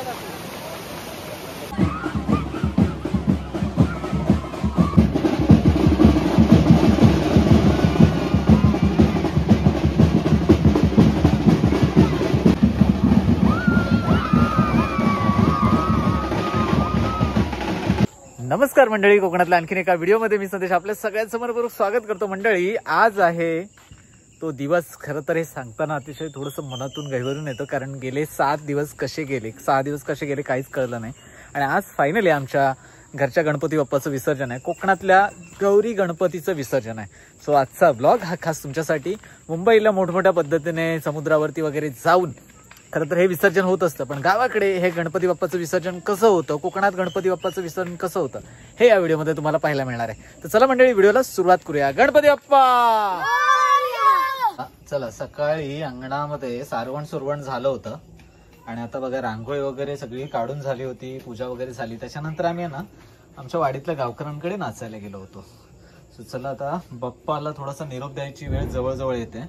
नमस्कार मंडळी, कोकणातल्या आणखीन एका व्हिडिओमध्ये मी संदेश आपल्या सगळ्यांसमोर स्वागत करतो. मंडळी, आज आहे तो दिवस. खरं तर हे सांगताना अतिशय थोडंसं मनातून गहिवरून येतं, कारण गेले 6 दिवस कसे गेले काहीच कळलं नाही. आणि आज फायनली आमच्या घरच्या गणपती बाप्पाचं विसर्जन आहे. कोकणातल्या गौरी गणपतीचं विसर्जन आहे. सो आजचा ब्लॉग हा खास तुमच्यासाठी. मुंबईला मोठमोठ्या पद्धतीने समुद्रावरती वगैरे जाऊन खरं तर हे विसर्जन होत असतं, पण गावाकडे हे गणपती बाप्पाचं विसर्जन कसं होतं, कोकणात गणपती बाप्पाचं विसर्जन कसं होतं, हे या व्हिडिओमध्ये तुम्हाला पाहायला मिळणार आहे. तर चला मंडळी, व्हिडिओला सुरुवात करूया. गणपती बाप्पा. चला, सकाळी अंगणामध्ये सारवण सुरवण झालं होतं आणि आता बघा रांगोळी वगैरे सगळी काढून झाली होती, पूजा वगैरे झाली. त्याच्यानंतर आम्ही ना आमच्या वाडीतल्या गावकऱ्यांकडे नाचायला गेलो होतो. सो चला, आता बाप्पाला थोडासा निरोप द्यायची वेळ जवळजवळ येते.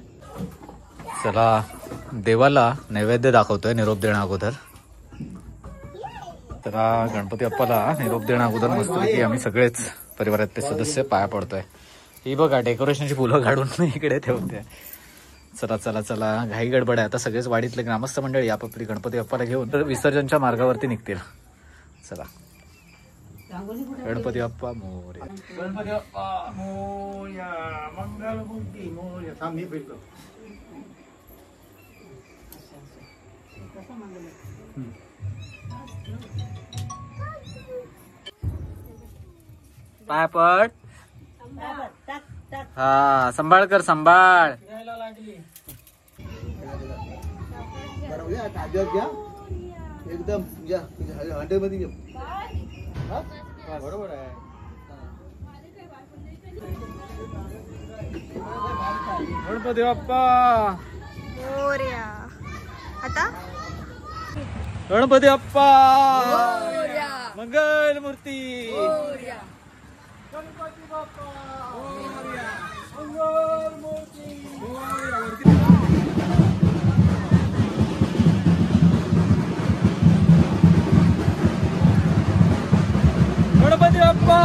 चला, देवाला नैवेद्य दाखवतोय निरोप देण्या अगोदर. तर गणपती बाप्पाला निरोप देण्या अगोदर मस्तपैकी आम्ही सगळेच परिवारातले सदस्य पाया पडतोय. ही बघा डेकोरेशनची फुलं काढून इकडे ठेवते. चला चला चला, घाई गडबड आहे. आता सगळेच वाडीतले ग्रामस्थ मंडळी आपापली गणपती बाप्पाला घेऊन तर विसर्जनच्या मार्गावरती निघतील. चला, गणपती बाप्पा मोरया. गणपती बाप्पा मोरया, मंगलमूर्ती मोरया. थांब, मी फिरतो. पाय पड. हा, सांभाळ कर, सांभाळ. एकदम हंड्रेडमध्ये घे. बरोबर आहे. गणपती बाप्पा मोरया. आता गणपती बाप्पा मंगल मूर्ती. गणपती बाप्पा मंगल मूर्ती. गणपती बाप्पा.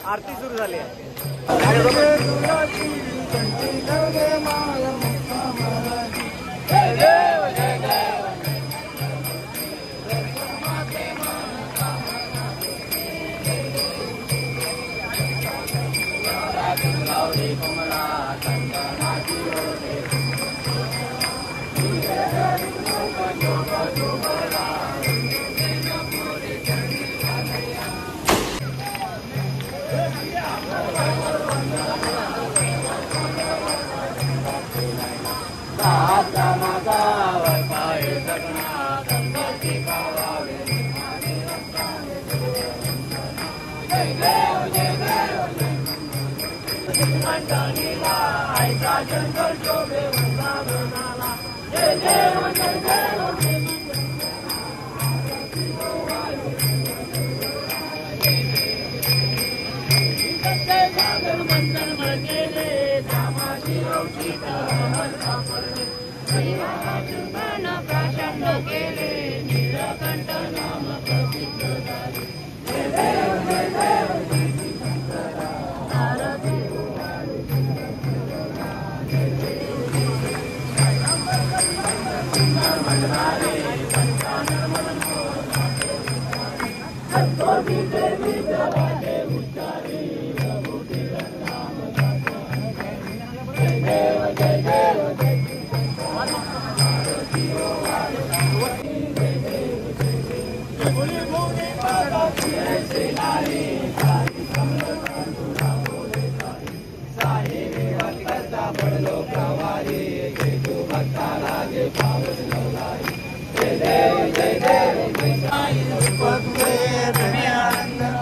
आरती सुरू झाली आहे.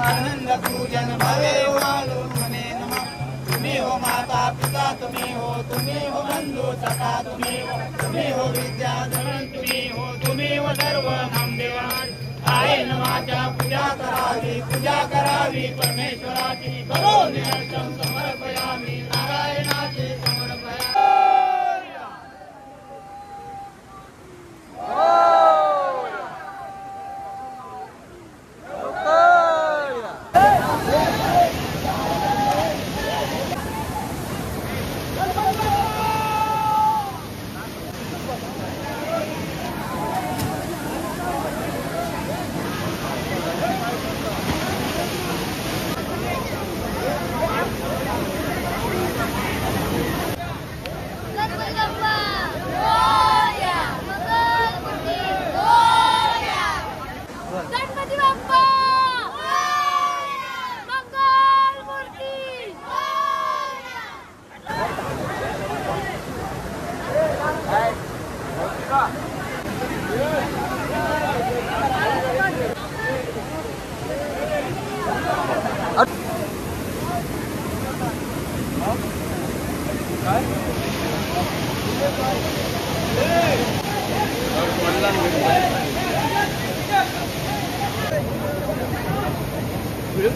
आनंद पूजन भवे वालो मने नमः. तुम्ही हो माता पिता, तुम्ही हो बंधू सखा, तुम्ही हो विद्याधरण, तुम्ही हो सर्व नामदेवान. आहे नमाच्या पूजा करावी परमेश्वराची. करो निरंतर समर्पयामी नारायणाचे समर्पया.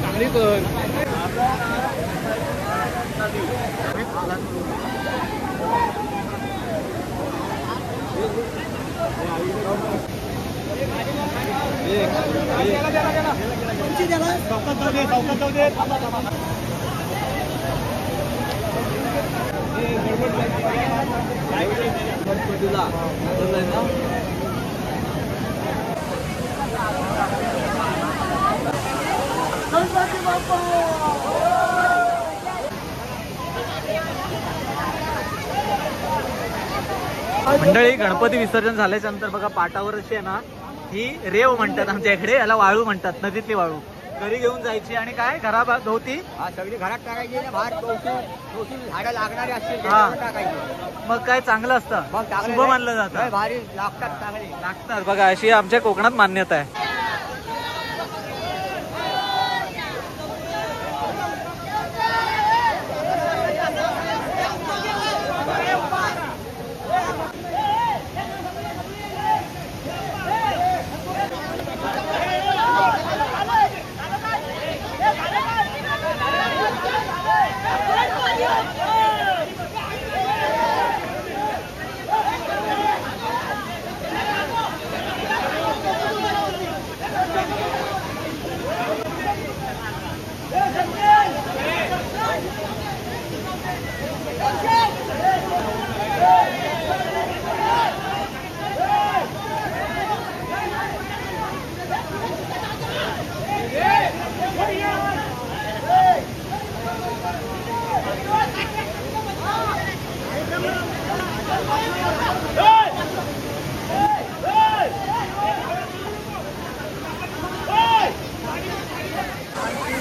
चांगली कर. मंडळी, गणपती विसर्जन झाल्याच्या नंतर बघा पाटावर अशी आहे ना, ही रेव म्हणतात आमच्या इकडे, याला वाळू म्हणतात, नदीतली वाळू घरी घेऊन जायची आणि काय घराभोवती सगळी घरात टाकायची ना, बाहेर झाडं लागणारी असतील टाकायची. मग काय चांगलं असतं, शुभ मानलं जातं, भारी लागतात, चांगली लागतात. बघा अशी आमच्या कोकणात मान्यता आहे.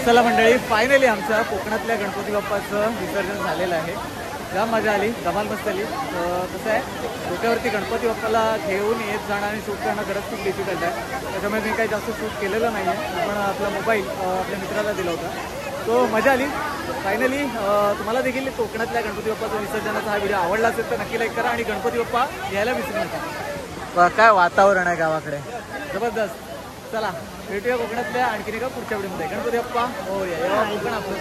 चला मंडळी, फायनली आमच्या कोकणातल्या गणपती बाप्पाचं विसर्जन झालेलं आहे. जाम मजा आली, धमाल मस्त आली. कसं आहे, डोक्यावरती गणपती बाप्पाला घेऊन येत जाणं आणि शूट करणं खरंच खूप डिफिकल्ट आहे. त्याच्यामुळे मी काही जास्त शूट केलेलं नाही आहे. आपण आपला मोबाईल आपल्या मित्राला दिला होता. तो मजा आली. फायनली तुम्हाला देखील कोकणातल्या गणपती बाप्पाचा विसर्जनाचा हा व्हिडिओ आवडला असेल तर नक्की लाईक करा आणि गणपती बाप्पा यायला विसरू नका. काय वातावरण आहे गावाकडे, जबरदस्त. चला भेटूया कोकणातल्या आणखीन एका पुढच्या व्हिडिओमध्ये. गणपती बाप्पा हो या, कोकण आपलं.